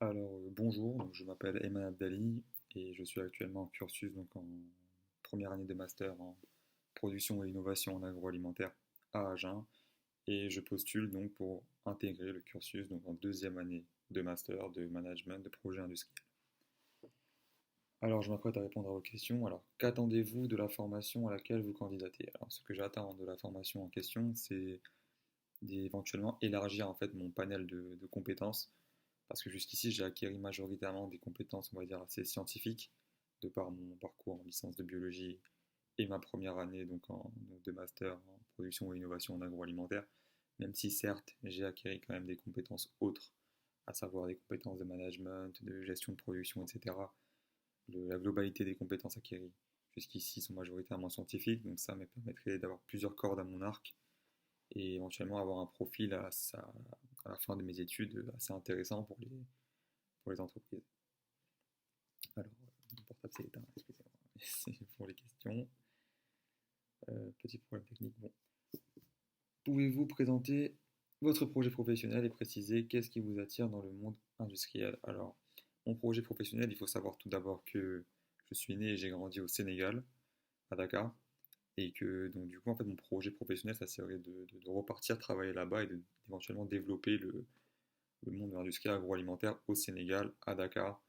Bonjour, donc je m'appelle Ayman Abdali et je suis actuellement en cursus donc en première année de master en production et innovation en agroalimentaire à Agen et je postule donc pour intégrer le cursus donc en deuxième année de master de management de projet industriel. Alors je m'apprête à répondre à vos questions. Alors qu'attendez-vous de la formation à laquelle vous candidatez? Alors ce que j'attends de la formation en question, c'est d'éventuellement élargir en fait mon panel de compétences parce que jusqu'ici, j'ai acquis majoritairement des compétences, on va dire, assez scientifiques, de par mon parcours en licence de biologie et ma première année de master en production et innovation en agroalimentaire, même si certes, j'ai acquis quand même des compétences autres, à savoir des compétences de management, de gestion de production, etc. La globalité des compétences acquises jusqu'ici sont majoritairement scientifiques, donc ça me permettrait d'avoir plusieurs cordes à mon arc et éventuellement avoir un profil à la fin de mes études assez intéressant pour les entreprises. Alors, mon portable s'est éteint, excusez-moi. C'est pour les questions. Petit problème technique. Bon. Pouvez-vous présenter votre projet professionnel et préciser qu'est-ce qui vous attire dans le monde industriel? Alors, mon projet professionnel, il faut savoir tout d'abord que je suis né et j'ai grandi au Sénégal, à Dakar, et que donc du coup, en fait, mon projet professionnel, ça serait de repartir travailler là-bas et d'éventuellement développer le monde industriel agroalimentaire au Sénégal, à Dakar,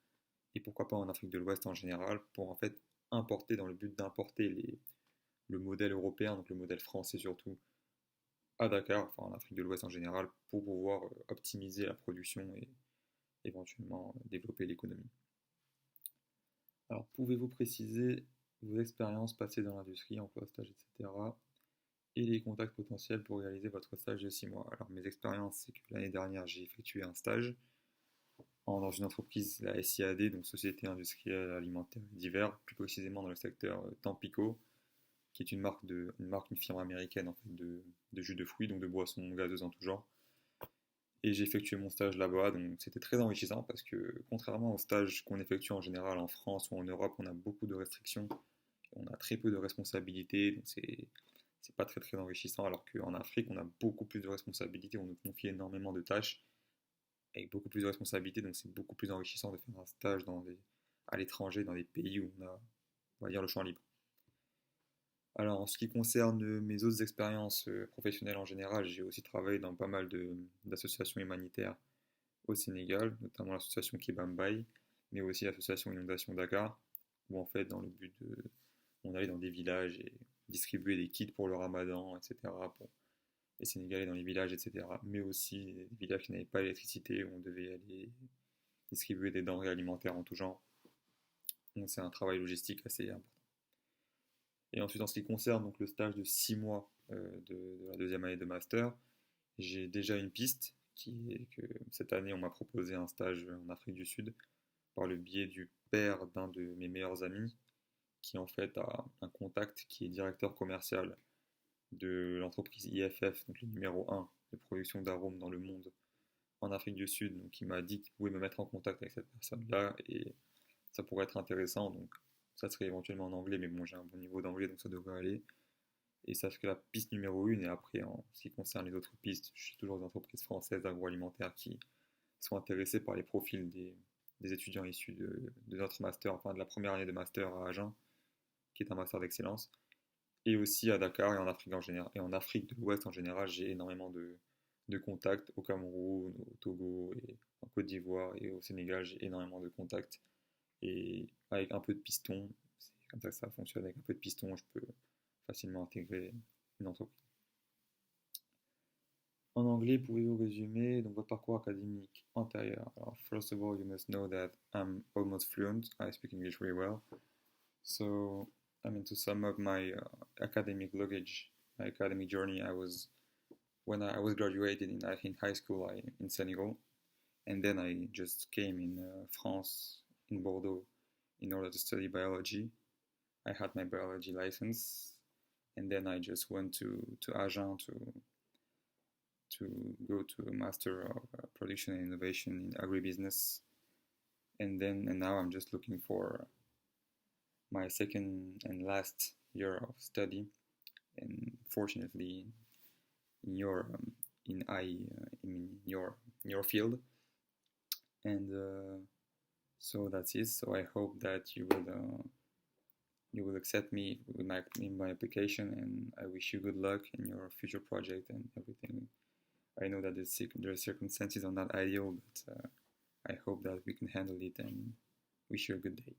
et pourquoi pas en Afrique de l'Ouest en général, pour en fait importer, dans le but d'importer le modèle européen, donc le modèle français surtout, à Dakar, enfin en Afrique de l'Ouest en général, pour pouvoir optimiser la production et éventuellement développer l'économie. Alors, pouvez-vous préciser vos expériences passées dans l'industrie, emploi, stage, etc. et les contacts potentiels pour réaliser votre stage de 6 mois? Alors, mes expériences, c'est que l'année dernière, j'ai effectué un stage dans une entreprise, la SIAD, donc Société Industrielle Alimentaire et Divers, plus précisément dans le secteur Tampico, qui est une firme américaine en fait, de jus de fruits, donc de boissons gazeuses en tout genre. Et j'ai effectué mon stage là-bas, donc c'était très enrichissant parce que contrairement aux stages qu'on effectue en général en France ou en Europe, on a beaucoup de restrictions, on a très peu de responsabilités, donc c'est pas très très enrichissant, alors qu'en Afrique, on a beaucoup plus de responsabilités, on nous confie énormément de tâches avec beaucoup plus de responsabilités, donc c'est beaucoup plus enrichissant de faire un stage à l'étranger, dans des pays où on va dire, le champ libre. Alors, en ce qui concerne mes autres expériences professionnelles en général, j'ai aussi travaillé dans pas mal d'associations humanitaires au Sénégal, notamment l'association Kibambay, mais aussi l'association Inondation Dakar, où en fait, on allait dans des villages et distribuer des kits pour le ramadan, etc., pour les Sénégalais dans les villages, etc., mais aussi des villages qui n'avaient pas d'électricité, où on devait aller distribuer des denrées alimentaires en tout genre. Donc c'est un travail logistique assez important. Et ensuite, en ce qui concerne donc, le stage de 6 mois de la deuxième année de master, j'ai déjà une piste qui est que cette année, on m'a proposé un stage en Afrique du Sud par le biais du père d'un de mes meilleurs amis qui en fait a un contact qui est directeur commercial de l'entreprise IFF, donc le numéro un de production d'arômes dans le monde en Afrique du Sud. Donc il m'a dit qu'il pouvait me mettre en contact avec cette personne-là et ça pourrait être intéressant. Donc ça serait éventuellement en anglais, mais bon, j'ai un bon niveau d'anglais, donc ça devrait aller. Et ça serait la piste numéro une. Et après, en ce qui concerne les autres pistes, je suis toujours des entreprises françaises agroalimentaires qui sont intéressées par les profils des étudiants issus de notre master, enfin de la première année de master à Agen, qui est un master d'excellence. Et aussi à Dakar et en Afrique en général, et en Afrique de l'Ouest en général, j'ai énormément de contacts au Cameroun, au Togo et en Côte d'Ivoire et au Sénégal, j'ai énormément de contacts. Et avec un peu de piston, c'est comme ça que ça fonctionne, avec un peu de piston, je peux facilement intégrer une entreprise. En anglais, pouvez-vous résumer donc, votre parcours académique antérieur? Alors, first of all, you must know that I'm almost fluent. I speak English very well. So, I mean, to sum up my academic luggage, my academic journey, when I was graduated in high school in Senegal, and then I just came in France, in Bordeaux, in order to study biology. I had my biology license, and then I just went to Agen to go to a master of production and innovation in agribusiness, and now I'm just looking for my second and last year of study, and fortunately in your in I in your field, And so that's it. So I hope that you will accept me with my application, and I wish you good luck in your future project and everything. I know that the circumstances are not ideal, but I hope that we can handle it, and wish you a good day.